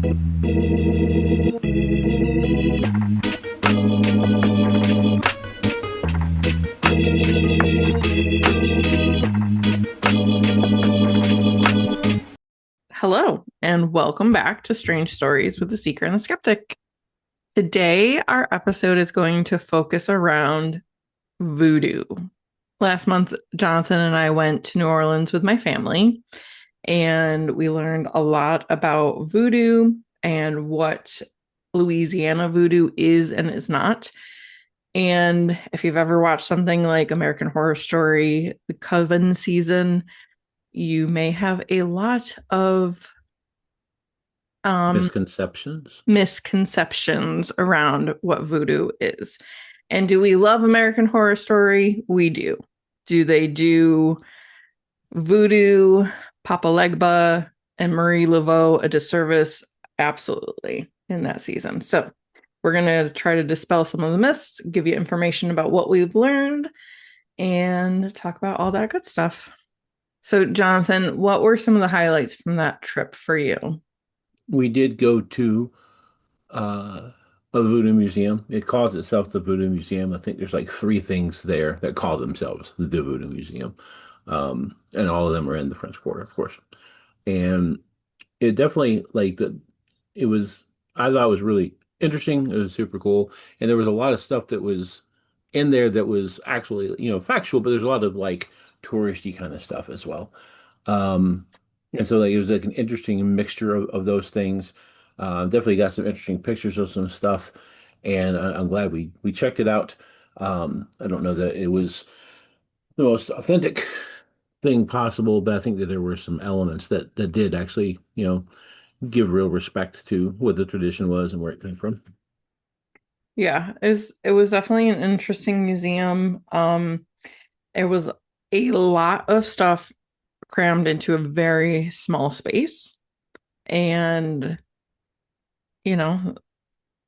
Hello, and welcome back to Strange Stories with the Seeker and the Skeptic. Today, our episode is going to focus around voodoo. Last month, Jonathan and I went to New Orleans with my family, and we learned a lot about voodoo and what Louisiana voodoo is and is not. And if you've ever watched something like American Horror Story, the Coven season, you may have a lot of Misconceptions. misconceptions around what voodoo is. And do we love American Horror Story? We do. Do they do voodoo, Papa Legba, and Marie Laveau a disservice? Absolutely, in that season. So we're going to try to dispel some of the myths, give you information about what we've learned, and talk about all that good stuff. So, Jonathan, what were some of the highlights from that trip for you? We did go to a voodoo museum. It calls itself the Voodoo Museum. I think there's like three things there that call themselves the Voodoo Museum. And all of them are in the French Quarter, of course. And it definitely it was, I thought it was really interesting. It was super cool. And there was a lot of stuff that was in there that was actually, factual, but there's a lot of like touristy kind of stuff as well. Um, and so like it was like an interesting mixture of those things. Definitely got some interesting pictures of some stuff, and I'm glad we checked it out. I don't know that it was the most authentic thing possible, but I think that there were some elements that did actually, give real respect to what the tradition was and where it came from. Yeah, it was definitely an interesting museum. It was a lot of stuff crammed into a very small space. And, you know,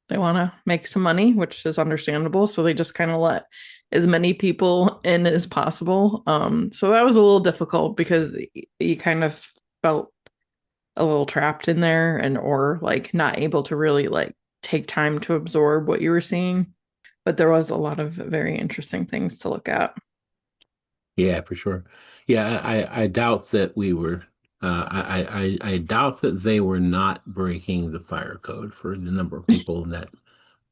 they want to make some money, which is understandable. So they just kind of let as many people in as possible. So that was a little difficult because you kind of felt a little trapped in there and or like not able to really like take time to absorb what you were seeing. But there was a lot of very interesting things to look at. Yeah, for sure. Yeah, I doubt that we were. I doubt that they were not breaking the fire code for the number of people in that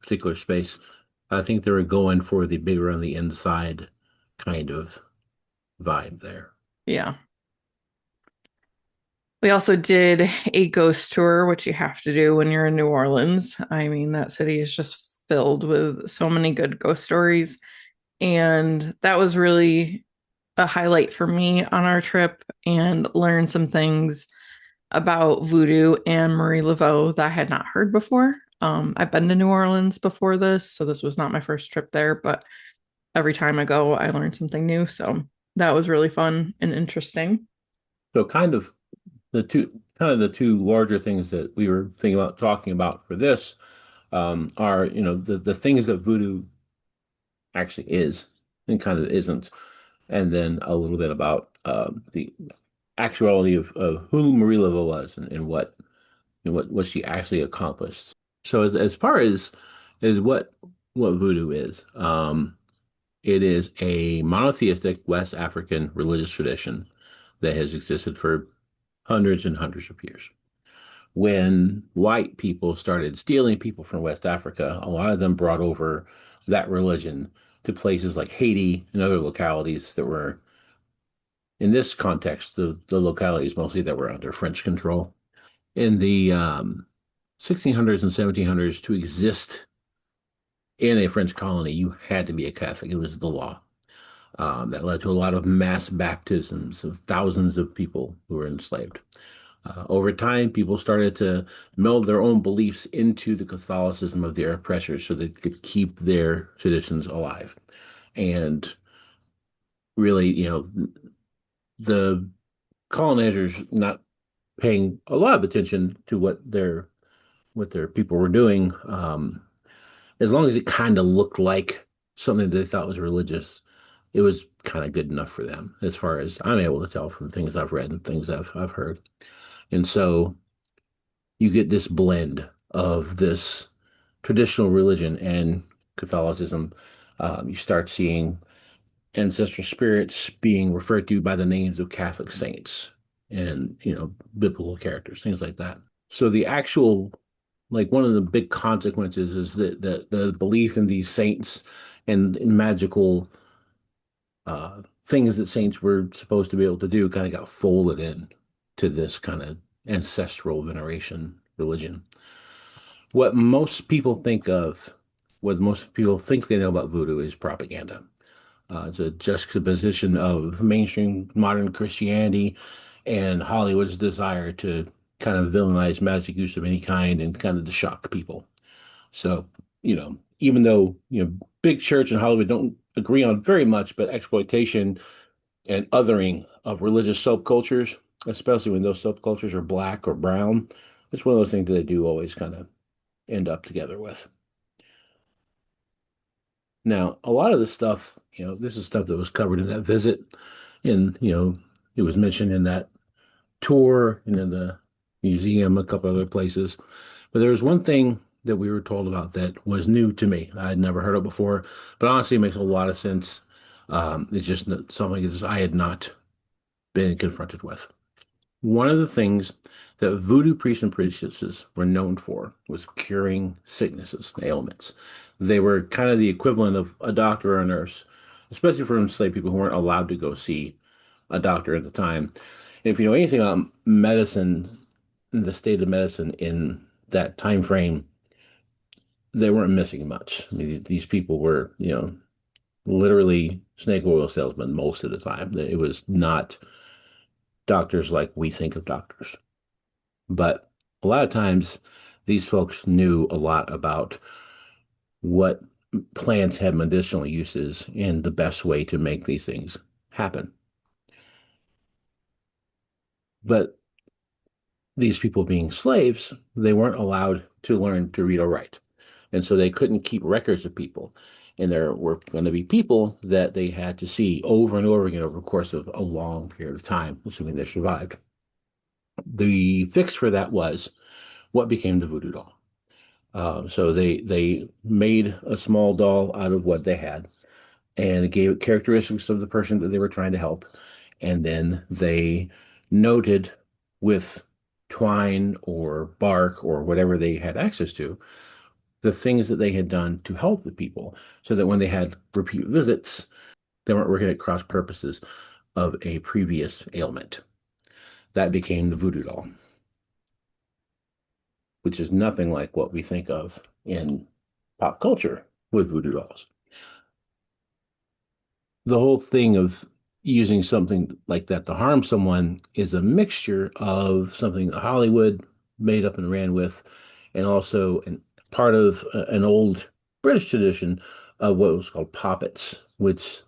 particular space. I think they were going for the bigger on the inside kind of vibe there. Yeah. We also did a ghost tour, which you have to do when you're in New Orleans. I mean, that city is just filled with so many good ghost stories. And that was really a highlight for me on our trip and learned some things about voodoo and Marie Laveau that I had not heard before. I've been to New Orleans before this, so this was not my first trip there, but every time I go, I learn something new. So that was really fun and interesting. So kind of the two larger things that we were thinking about talking about for this are, the things that voodoo actually is and kind of isn't, and then a little bit about the actuality of who Marie Laveau was and what she actually accomplished. So as far as what voodoo is, it is a monotheistic West African religious tradition that has existed for hundreds and hundreds of years. When white people started stealing people from West Africa, a lot of them brought over that religion to places like Haiti and other localities that were, in this context, the localities mostly that were under French control. In the 1600s and 1700s, to exist in a French colony, you had to be a Catholic. It was the law. That led to a lot of mass baptisms of thousands of people who were enslaved. Over time, people started to meld their own beliefs into the Catholicism of their oppressors so they could keep their traditions alive. And really, the colonizers not paying a lot of attention to what their people were doing, as long as it kind of looked like something that they thought was religious, it was kind of good enough for them, as far as I'm able to tell from things I've read and things I've heard. And so you get this blend of this traditional religion and Catholicism. You start seeing ancestral spirits being referred to by the names of Catholic saints and, biblical characters, things like that. So the actual, like one of the big consequences is that the belief in these saints and in magical things that saints were supposed to be able to do kind of got folded in to this kind of ancestral veneration religion. What most people think of, what most people think they know about voodoo is propaganda. It's a juxtaposition of mainstream modern Christianity and Hollywood's desire to kind of villainize magic use of any kind and kind of to shock people. So, even though, big church and Hollywood don't agree on very much, but exploitation and othering of religious subcultures, especially when those subcultures are black or brown, it's one of those things that they do always kind of end up together with. Now, a lot of this stuff, this is stuff that was covered in that visit, and it was mentioned in that tour and in the museum, a couple other places. But there was one thing that we were told about that was new to me. I had never heard of before, but honestly, it makes a lot of sense. It's just something that I had not been confronted with. One of the things that voodoo priests and priestesses were known for was curing sicknesses, ailments. They were kind of the equivalent of a doctor or a nurse, especially for enslaved people who weren't allowed to go see a doctor at the time. If you know anything about medicine, the state of medicine in that time frame, they weren't missing much. I mean, these people were, literally snake oil salesmen most of the time. It was not doctors like we think of doctors. But a lot of times, these folks knew a lot about what plants had medicinal uses and the best way to make these things happen. But these people being slaves, they weren't allowed to learn to read or write. And so they couldn't keep records of people. And there were going to be people that they had to see over and over again over the course of a long period of time, assuming they survived. The fix for that was what became the voodoo doll. So they made a small doll out of what they had and gave it characteristics of the person that they were trying to help. And then they noted with twine or bark or whatever they had access to the things that they had done to help the people so that when they had repeat visits, they weren't working at cross purposes of a previous ailment. That became the voodoo doll, which is nothing like what we think of in pop culture with voodoo dolls. The whole thing of using something like that to harm someone is a mixture of something that Hollywood made up and ran with, and also part of an old British tradition of what was called poppets, which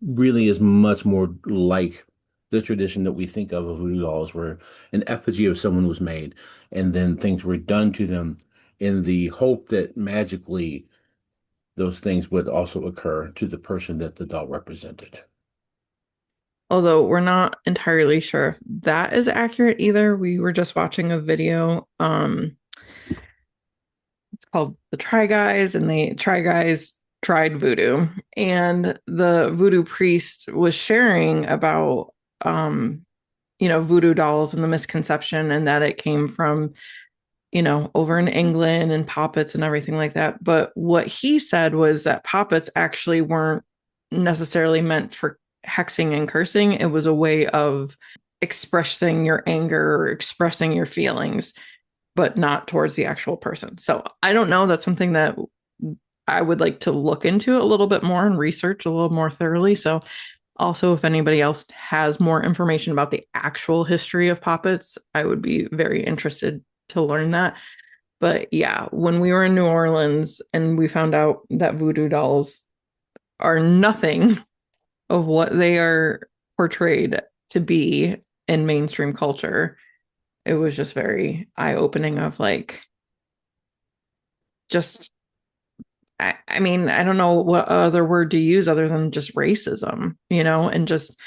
really is much more like the tradition that we think of voodoo dolls, where an effigy of someone was made, and then things were done to them in the hope that magically those things would also occur to the person that the doll represented. Although we're not entirely sure if that is accurate either. We were just watching a video. It's called The Try Guys, and the Try Guys tried voodoo. And the voodoo priest was sharing about voodoo dolls and the misconception and that it came from, over in England and poppets and everything like that. But what he said was that poppets actually weren't necessarily meant for hexing and cursing. It was a way of expressing your anger or expressing your feelings, but not towards the actual person. So I don't know. That's something that I would like to look into a little bit more and research a little more thoroughly. So also, if anybody else has more information about the actual history of poppets, I would be very interested to learn that. But yeah, when we were in New Orleans and we found out that voodoo dolls are nothing of what they are portrayed to be in mainstream culture, it was just very eye-opening of like just I mean, I don't know what other word to use other than just racism, and just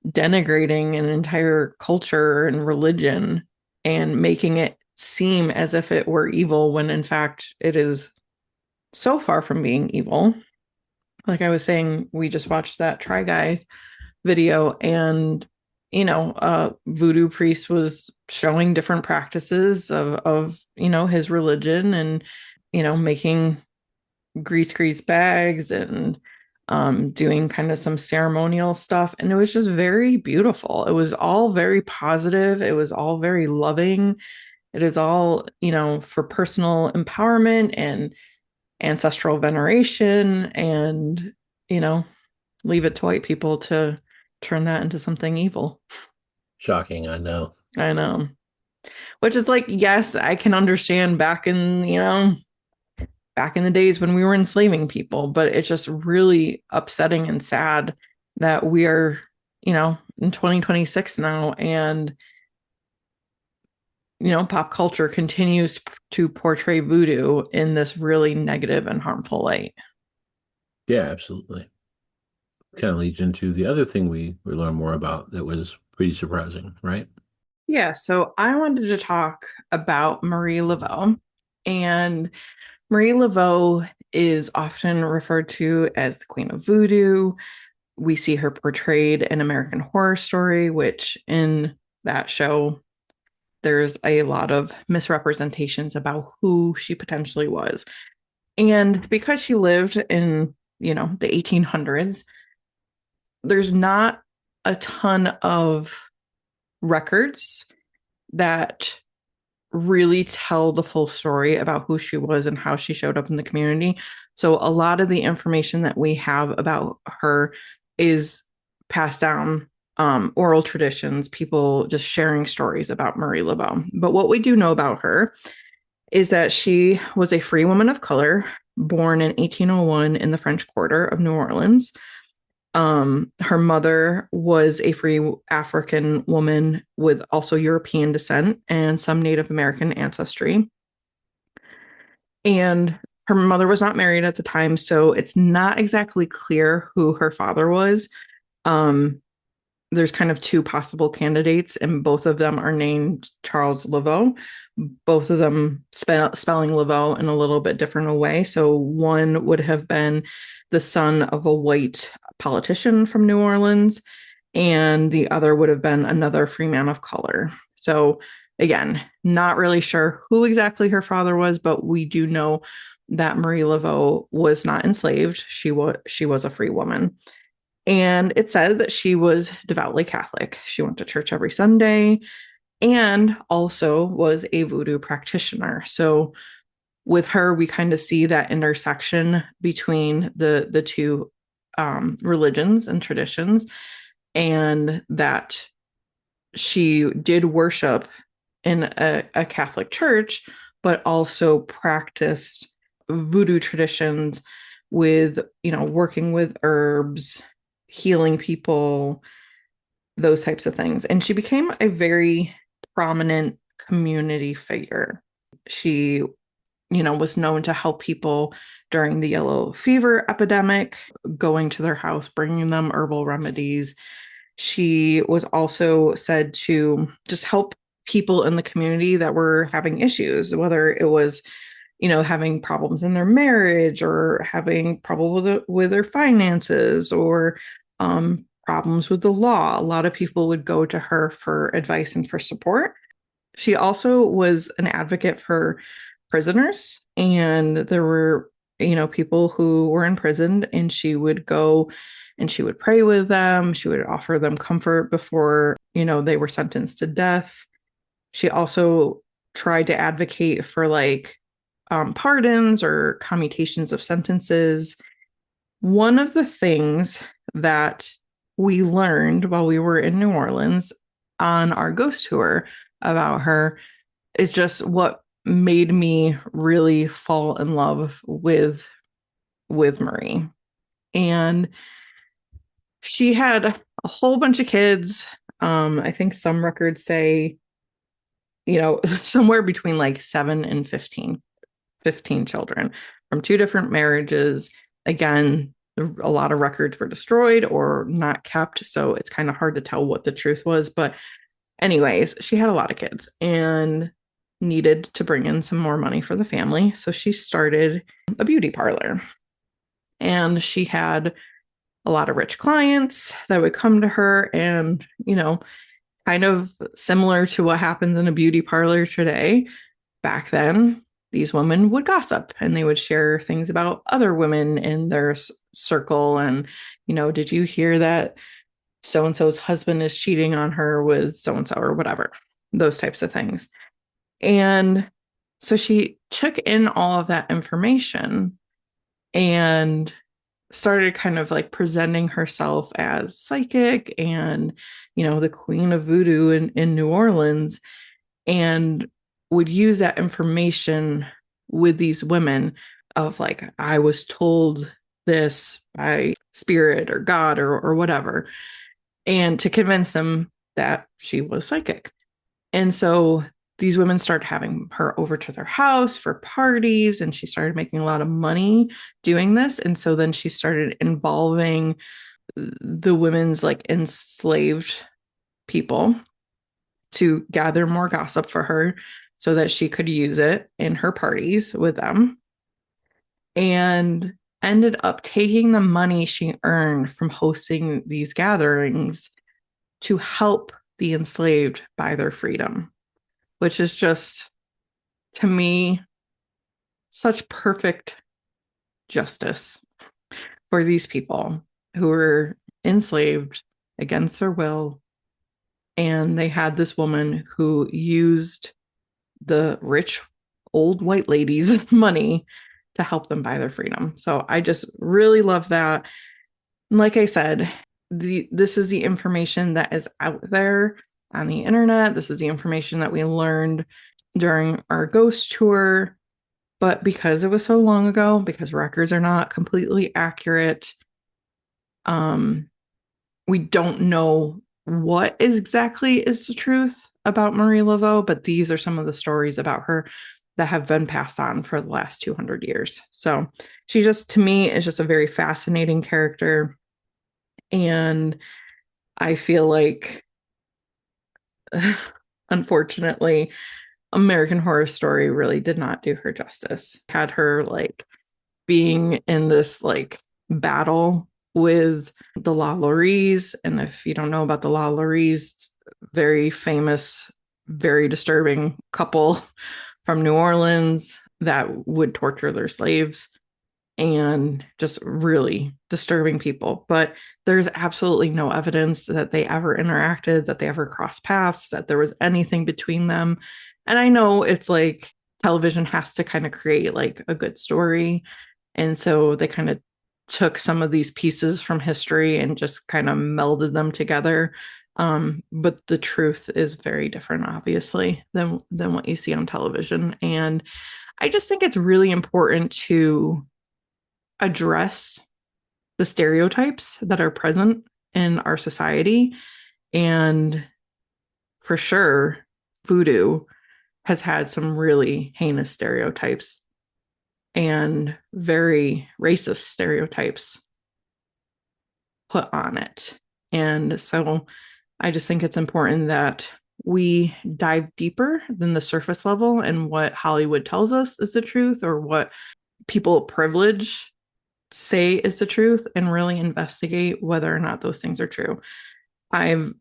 denigrating an entire culture and religion and making it seem as if it were evil when in fact it is so far from being evil. Like I was saying, we just watched that Try Guys video, and voodoo priest was showing different practices of his religion, and making grease bags, and doing kind of some ceremonial stuff. And it was just very beautiful. It was all very positive. It was all very loving. It is all, for personal empowerment and ancestral veneration, and, you know, leave it to white people to turn that into something evil. Shocking, I know. I know. Which is like, yes, I can understand back in the days when we were enslaving people, but it's just really upsetting and sad that we are, in 2026 now, and pop culture continues to portray voodoo in this really negative and harmful light. Yeah, absolutely. Kind of leads into the other thing we learned more about that was pretty surprising, right? Yeah, so I wanted to talk about Marie Laveau. And Marie Laveau is often referred to as the Queen of Voodoo. We see her portrayed in American Horror Story, which in that show, there's a lot of misrepresentations about who she potentially was. And because she lived in, the 1800s, there's not a ton of records that really tell the full story about who she was and how she showed up in the community. So a lot of the information that we have about her is passed down, oral traditions, people just sharing stories about Marie Laveau. But what we do know about her is that she was a free woman of color born in 1801 in the French Quarter of New Orleans. Her mother was a free African woman with also European descent and some Native American ancestry. And her mother was not married at the time, so it's not exactly clear who her father was. Um, there's kind of two possible candidates, and both of them are named Charles Laveau. Both of them spelling Laveau in a little bit different way. So one would have been the son of a white politician from New Orleans, and the other would have been another free man of color. So again, not really sure who exactly her father was, but we do know that Marie Laveau was not enslaved. She was a free woman. And it said that she was devoutly Catholic. She went to church every Sunday and also was a voodoo practitioner. So with her, we kind of see that intersection between the two religions and traditions, and that she did worship in a Catholic church, but also practiced voodoo traditions with, working with herbs, healing people, those types of things. And she became a very prominent community figure. She, was known to help people during the yellow fever epidemic, going to their house, bringing them herbal remedies. She was also said to just help people in the community that were having issues, whether it was, having problems in their marriage, or having problems with their finances, or problems with the law. A lot of people would go to her for advice and for support. She also was an advocate for prisoners, and there were, people who were imprisoned, and she would go and she would pray with them. She would offer them comfort before, they were sentenced to death. She also tried to advocate for like pardons or commutations of sentences. One of the things that we learned while we were in New Orleans on our ghost tour about her is just what made me really fall in love with Marie. And she had a whole bunch of kids. I think some records say, somewhere between like 7 and 15 children from two different marriages. Again, a lot of records were destroyed or not kept, so it's kind of hard to tell what the truth was. But anyways, she had a lot of kids, and needed to bring in some more money for the family. So she started a beauty parlor. And she had a lot of rich clients that would come to her and, kind of similar to what happens in a beauty parlor today. Back then, these women would gossip and they would share things about other women in their circle. And, did you hear that so and so's husband is cheating on her with so and so or whatever? Those types of things. And so she took in all of that information and started kind of like presenting herself as psychic and, the queen of voodoo in New Orleans, and would use that information with these women of like, I was told this by spirit or God or whatever, and to convince them that she was psychic. And so these women started having her over to their house for parties, and she started making a lot of money doing this. And so then she started involving the women's like enslaved people to gather more gossip for her so that she could use it in her parties with them, and ended up taking the money she earned from hosting these gatherings to help the enslaved buy their freedom, which is just, to me, such perfect justice for these people who were enslaved against their will. And they had this woman who used the rich old white ladies' money to help them buy their freedom. So I just really love that. Like I said, this is the information that is out there on the internet. This is the information that we learned during our ghost tour. But because it was so long ago, because records are not completely accurate, um, we don't know what exactly is the truth about Marie Laveau, but these are some of the stories about her that have been passed on for the last 200 years. So she just, to me, is just a very fascinating character. And I feel like, unfortunately, American Horror Story really did not do her justice. Had her like being in this like battle with the La Lauries. And if you don't know about the La Lauries, very famous, very disturbing couple from New Orleans that would torture their slaves, and just really disturbing people. But there's absolutely no evidence that they ever interacted, that they ever crossed paths, that there was anything between them. And I know it's like television has to kind of create like a good story. And so they kind of took some of these pieces from history and just kind of melded them together. But the truth is very different, obviously, than what you see on television. And I just think it's really important to address the stereotypes that are present in our society. And for sure, voodoo has had some really heinous stereotypes and very racist stereotypes put on it. And so I just think it's important that we dive deeper than the surface level and what Hollywood tells us is the truth, or what people of privilege say is the truth, and really investigate whether or not those things are true. I've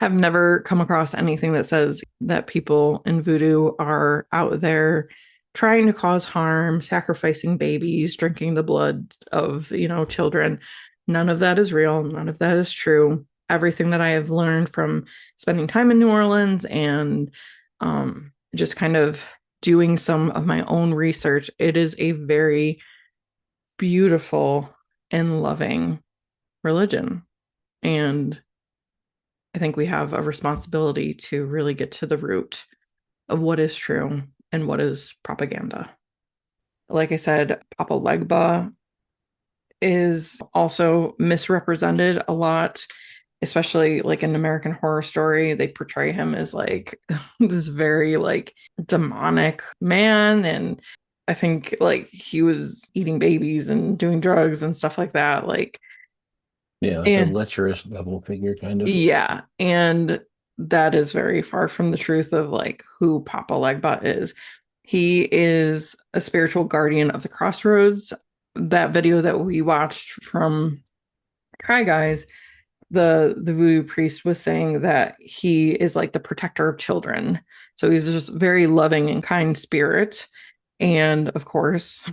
have never come across anything that says that people in voodoo are out there trying to cause harm, sacrificing babies, drinking the blood of, children. None of that is real. None of that is true. Everything that I have learned from spending time in New Orleans and just kind of doing some of my own research, it is a very beautiful and loving religion. And I think we have a responsibility to really get to the root of what is true and what is propaganda. Like I said, Papa Legba is also misrepresented a lot, especially like in American Horror Story. They portray him as like this very like demonic man. And I think like he was eating babies and doing drugs and stuff like that. Like, Yeah, like a and lecherous devil figure kind of. yeah. And that is very far from the truth of like who Papa Legba is. He is a spiritual guardian of the crossroads. That video that we watched from Try Guys, the voodoo priest was saying that he is like the protector of children. So he's just very loving and kind spirit. And of course,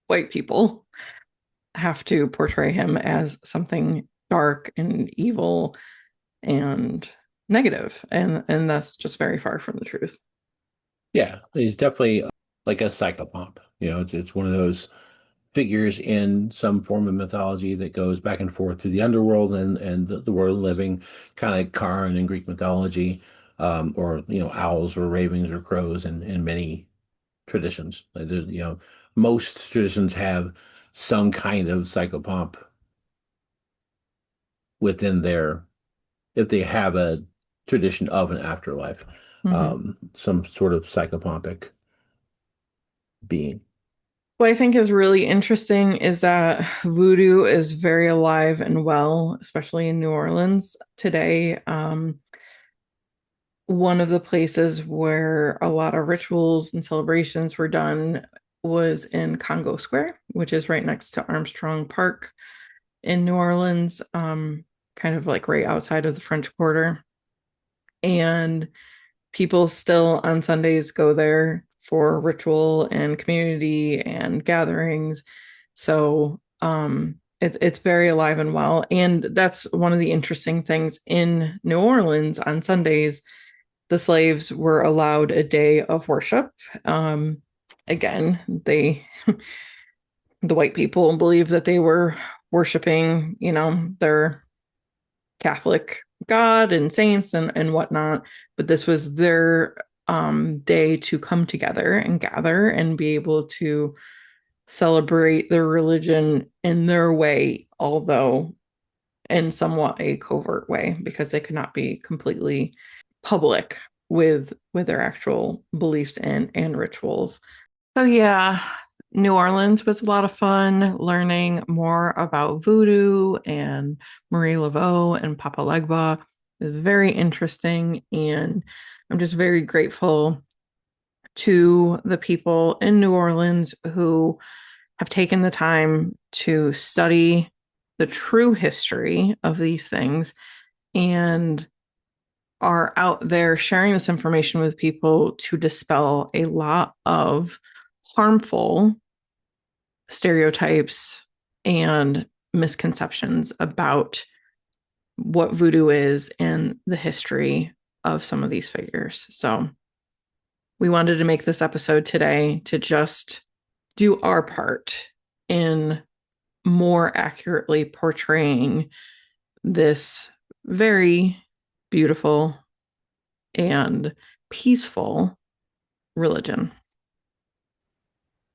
white people have to portray him as something dark and evil and negative. And that's just very far from the truth. Yeah, he's definitely like a psychopomp. It's one of those figures in some form of mythology that goes back and forth through the underworld and the world of living, kind of like Karen in Greek mythology, or owls or ravens or crows in many traditions. Most traditions have some kind of psychopomp within their, if they have a tradition of an afterlife, Mm-hmm. some sort of psychopompic being. What I think is really interesting is that voodoo is very alive and well, especially in New Orleans today. One of the places where a lot of rituals and celebrations were done was in Congo Square, which is right next to Armstrong Park in New Orleans, kind of like right outside of the French Quarter. And people still on Sundays go there for ritual and community and gatherings. So it's very alive and well. And that's one of the interesting things in New Orleans on Sundays. The slaves were allowed a day of worship. Um, again, the white people believe that they were worshiping, their Catholic God and saints and whatnot, but this was their day to come together and gather and be able to celebrate their religion in their way, although in somewhat a covert way, because they could not be completely public with their actual beliefs and rituals. So yeah, New Orleans was a lot of fun learning more about voodoo and Marie Laveau and Papa Legba. It was very interesting, and I'm just very grateful to the people in New Orleans who have taken the time to study the true history of these things and are out there sharing this information with people to dispel a lot of harmful stereotypes and misconceptions about what voodoo is and the history of some of these figures. So, we wanted to make this episode today to just do our part in more accurately portraying this very beautiful and peaceful religion.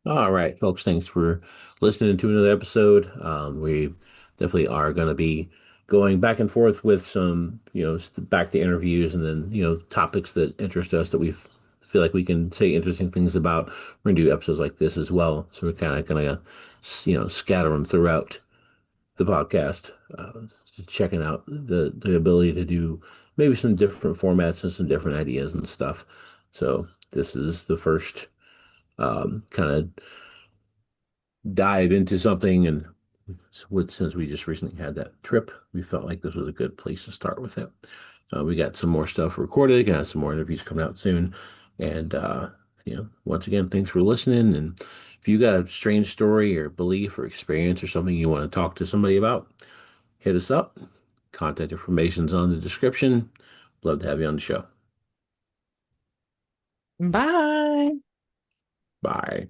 All right, folks, thanks for listening to another episode. We definitely are going to be going back and forth with some, back to interviews and then, topics that interest us that we feel like we can say interesting things about. We're going to do episodes like this as well. So we're kind of going to, scatter them throughout the podcast, just checking out the ability to do maybe some different formats and some different ideas and stuff. So this is the first kind of dive into something. And since we just recently had that trip, we felt like this was a good place to start with it. We got some more stuff recorded, got some more interviews coming out soon. And, once again, thanks for listening. And if you got a strange story or belief or experience or something you want to talk to somebody about, hit us up. Contact information's on the description. Love to have you on the show. Bye. Bye.